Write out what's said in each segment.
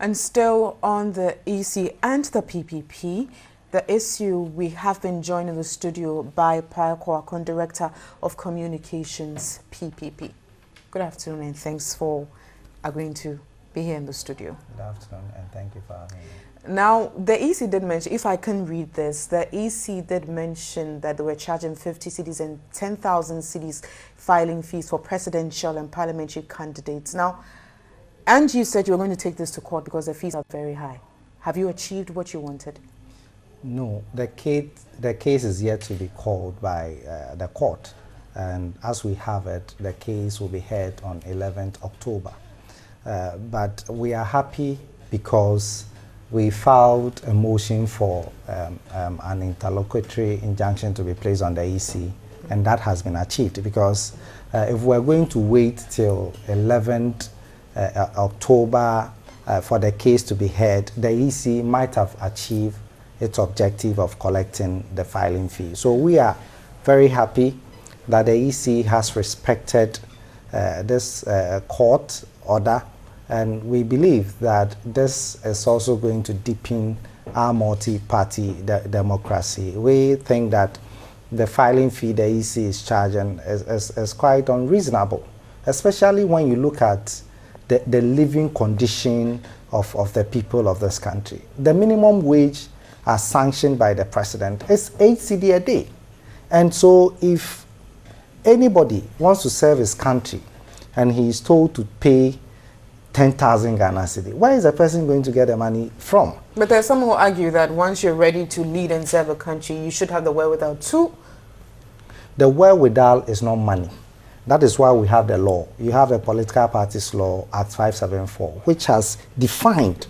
And still on the EC and the PPP, the issue, we have been joined in the studio by Paya Kwakon, Director of Communications, PPP. Good afternoon and thanks for agreeing to be here in the studio. Good afternoon and thank you for having me. Now, the EC did mention, if I can read this, the EC did mention that they were charging 50 cities and 10,000 cities filing fees for presidential and parliamentary candidates. Now, and you said you were going to take this to court because the fees are very high. Have you achieved what you wanted? No, the case is yet to be called by the court. And as we have it, the case will be heard on 11th October. But we are happy because we filed a motion for an interlocutory injunction to be placed on the EC, and that has been achieved because if we're going to wait till 11th October for the case to be heard, the EC might have achieved its objective of collecting the filing fee. So we are very happy that the EC has respected this court order, and we believe that this is also going to deepen our multi-party democracy. We think that the filing fee the EC is charging is quite unreasonable, especially when you look at the living condition of the people of this country. The minimum wage as sanctioned by the president is 8 cedi a day. And so if anybody wants to serve his country and he is told to pay 10,000 Ghana cedi, where is the person going to get the money from? But there's some who argue that once you're ready to lead and serve a country, you should have the wherewithal too. The wherewithal is not money. That is why we have the law. You have the Political Parties Law, Act 574, which has defined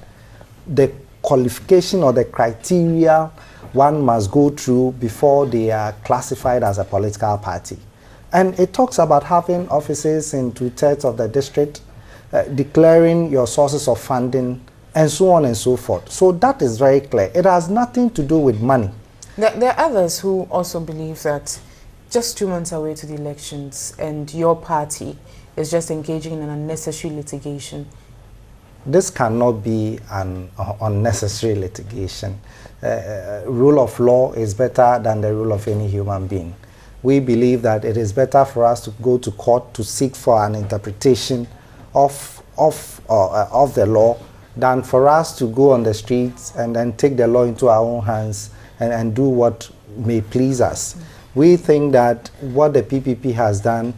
the qualification or the criteria one must go through before they are classified as a political party. And it talks about having offices in 2/3 of the district, declaring your sources of funding, and so on and so forth. So that is very clear. It has nothing to do with money. There are others who also believe that just 2 months away to the elections and your party is just engaging in an unnecessary litigation. This cannot be an unnecessary litigation. Rule of law is better than the rule of any human being. We believe that it is better for us to go to court to seek for an interpretation of the law than for us to go on the streets and then take the law into our own hands and do what may please us. We think that what the PPP has done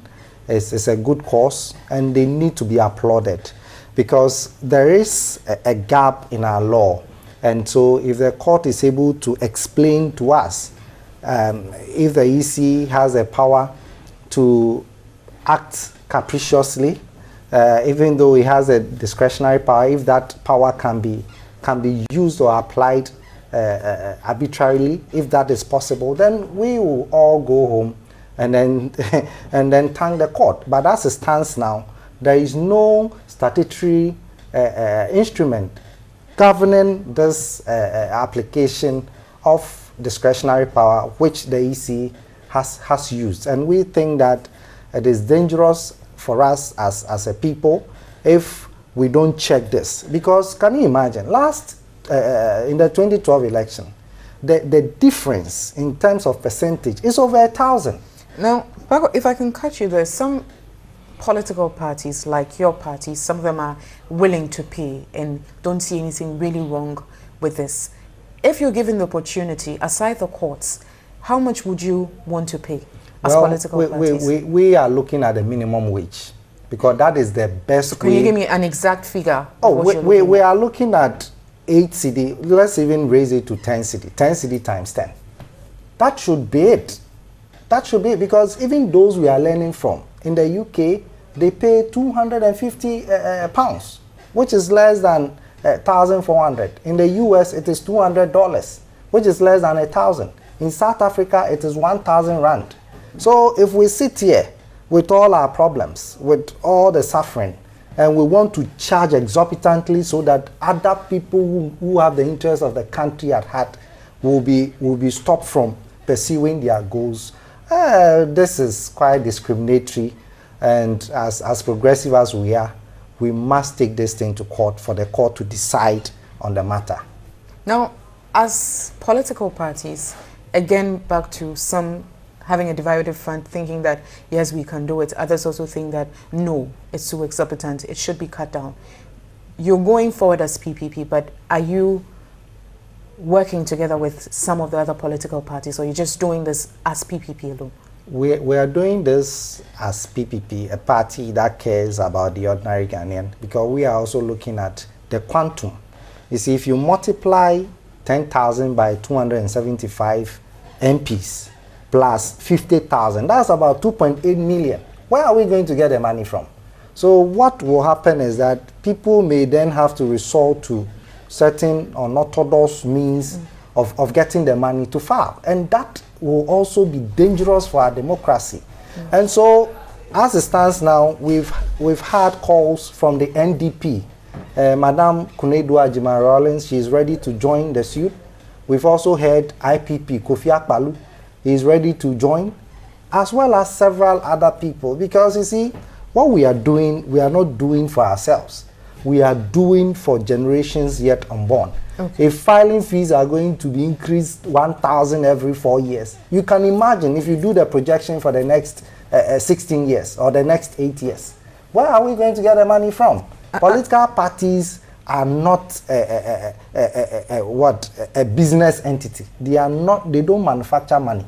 is a good cause, and they need to be applauded because there is a gap in our law. And so if the court is able to explain to us if the EC has a power to act capriciously, even though it has a discretionary power, if that power can be used or applied arbitrarily, if that is possible, then we will all go home and then and then thank the court. But as it stands now, there is no statutory instrument governing this application of discretionary power which the EC has used. And we think that it is dangerous for us as a people if we don't check this. Because can you imagine, in the 2012 election, the difference in terms of percentage is over 1,000. Now, if I can cut you there, some political parties like your party, some of them are willing to pay and don't see anything really wrong with this. If you're given the opportunity, aside the courts, how much would you want to pay as political parties? We are looking at the minimum wage because that is the best way. Can you give me an exact figure? Oh, we are looking at 8 cedi. Let's even raise it to 10 cedi. 10 cedi times 10. That should be it. That should be it, because even those we are learning from in the UK, they pay 250 pounds, which is less than 1,400. In the US, it is $200, which is less than 1,000. In South Africa, it is 1,000 rand. So if we sit here with all our problems, with all the suffering, and we want to charge exorbitantly so that other people who have the interests of the country at heart will be stopped from pursuing their goals, this is quite discriminatory. And as progressive as we are, we must take this thing to court for the court to decide on the matter. Now, as political parties, again, back to some having a divided front, thinking that, yes, we can do it. Others also think that, no, it's too exorbitant. It should be cut down. You're going forward as PPP, but are you working together with some of the other political parties, or you're just doing this as PPP alone? We are doing this as PPP, a party that cares about the ordinary Ghanaian, because we are also looking at the quantum. You see, if you multiply 10,000 by 275 MPs plus 50,000, that's about 2.8 million. Where are we going to get the money from? So what will happen is that people may then have to resort to certain unorthodox means of getting the money to file. And that will also be dangerous for our democracy. And so, as it stands now, we've had calls from the NDP. Madam Kunedua Ajima-Rawlings, she is ready to join the suit. We've also heard IPP, Kofi Akpalu, he is ready to join, as well as several other people. Because you see, what we are doing, we are not doing for ourselves. We are doing for generations yet unborn. Okay. If filing fees are going to be increased 1,000 every 4 years, you can imagine if you do the projection for the next 16 years or the next 8 years, where are we going to get the money from? Political parties are not a business entity. They are not. They don't manufacture money.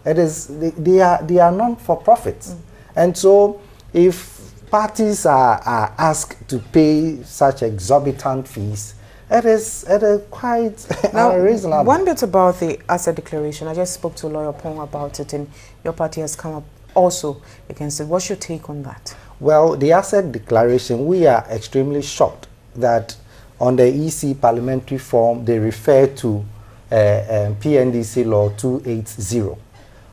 It is they are non-for-profits, and so if parties are asked to pay such exorbitant fees, it is quite unreasonable. One bit about the asset declaration. I just spoke to Lawyer Pong about it, and your party has come up also against it. What's your take on that? Well, the asset declaration, we are extremely shocked that on the EC parliamentary form they refer to PNDC law 280.